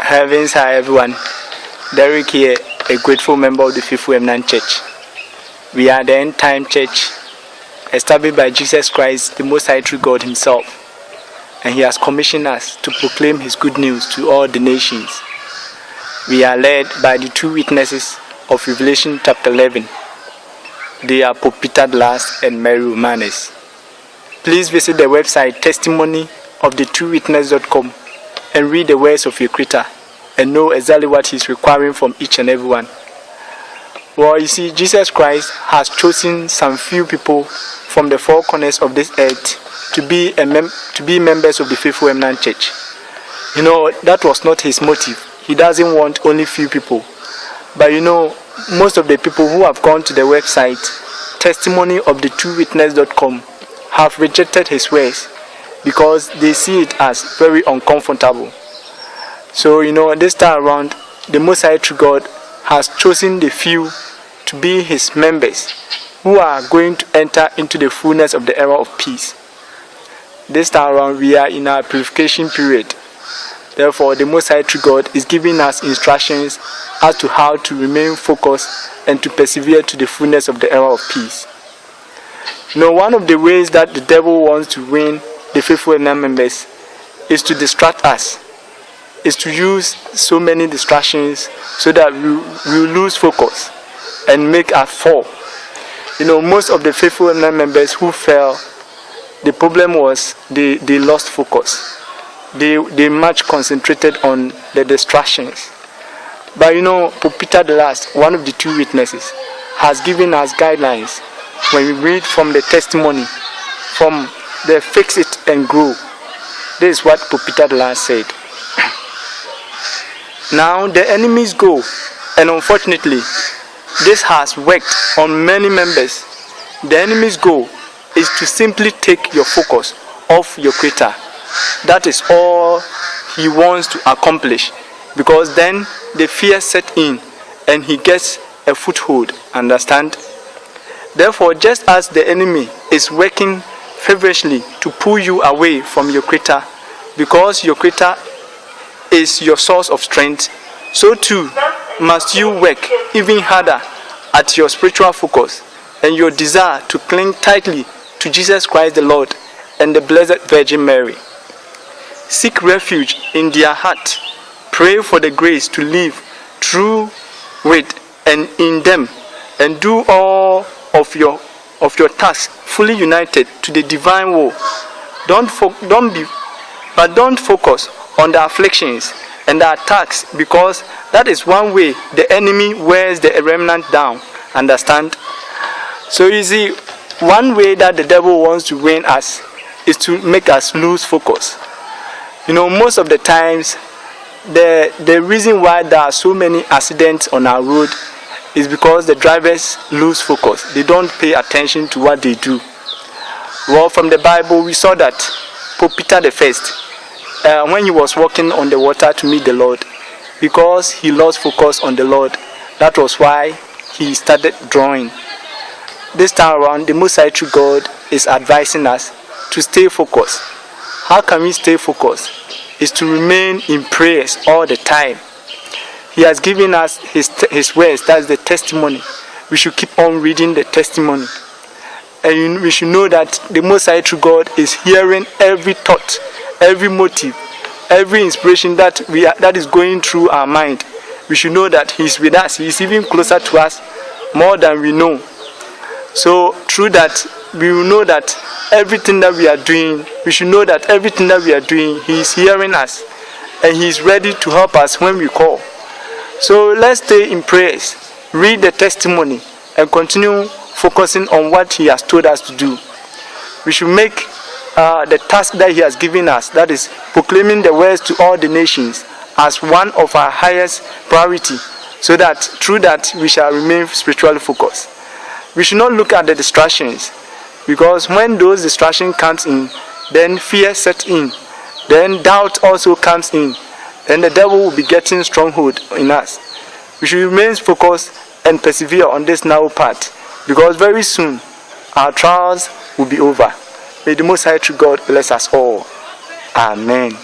Heavens, hi everyone. Derek here, a grateful member of the Faithful Remnant Church. We are the end time church established by Jesus Christ, the Most High True God Himself, and He has commissioned us to proclaim His good news to all the nations. We are led by the two witnesses of Revelation chapter 11. They are Pope Peter the Last and Mary Romanes. Please visit the website testimonyofthetwowitness.com and read the words of your Creator and know exactly what He's requiring from each and every one. Well, you see, Jesus Christ has chosen some few people from the four corners of this earth to be members of the Faithful Remnant Church. You know, that was not His motive. He doesn't want only few people. But you know, most of the people who have gone to the website testimonyofthetwowitness.com have rejected His ways because they see it as very uncomfortable. So you know, this time around, the Most High True God has chosen the few to be His members who are going to enter into the fullness of the era of peace. This time around, we are in our purification period. Therefore, the Most High True God is giving us instructions as to how to remain focused and to persevere to the fullness of the era of peace. You know, one of the ways that the devil wants to win the Faithful Remnant members is to distract us, is to use so many distractions so that we lose focus and make us fall. You know, most of the Faithful Remnant members who fell, the problem was they lost focus. They much concentrated on the distractions. But you know, Pope Peter the Last, one of the two witnesses, has given us guidelines when we read from the testimony, from the fix it and grow. This is what Pope Peter the Last said. Now the enemies go, and unfortunately, this has worked on many members. The enemy's goal is to simply take your focus off your Creator. That is all he wants to accomplish, because then the fear set in and he gets a foothold, understand? Therefore, just as the enemy is working feverishly to pull you away from your Creator, because your Creator is your source of strength, so too must you work even harder at your spiritual focus and your desire to cling tightly to Jesus Christ the Lord and the Blessed Virgin Mary. Seek refuge in their heart. Pray for the grace to live through with and in them, and do all of your tasks fully united to the divine will. Don't focus on the afflictions and the attacks, because that is one way the enemy wears the remnant down. Understand? So you see, one way that the devil wants to win us is to make us lose focus. You know, most of the times, the reason why there are so many accidents on our road is because the drivers lose focus. They don't pay attention to what they do. Well, from the Bible, we saw that Pope Peter the First, when he was walking on the water to meet the Lord, because he lost focus on the Lord, that was why he started drawing. This time around, the Most High True God is advising us to stay focused. How can we stay focused? Is to remain in prayers all the time. He has given us his words, that's the testimony. We should keep on reading the testimony. And we should know that the Most High True God is hearing every thought, every motive, every inspiration that is going through our mind. We should know that He is with us. He is even closer to us more than we know. So through that, we will know that everything that we are doing, we should know that everything that we are doing, He is hearing us, and He is ready to help us when we call. So let's stay in prayers, read the testimony, and continue focusing on what He has told us to do. We should make the task that He has given us, that is proclaiming the words to all the nations, as one of our highest priority, so that through that we shall remain spiritually focused. We should not look at the distractions, because when those distractions comes in, then fear sets in, then doubt also comes in, then the devil will be getting stronghold in us. We should remain focused and persevere on this narrow path, because very soon our trials will be over. May the Most High True God bless us all. Amen.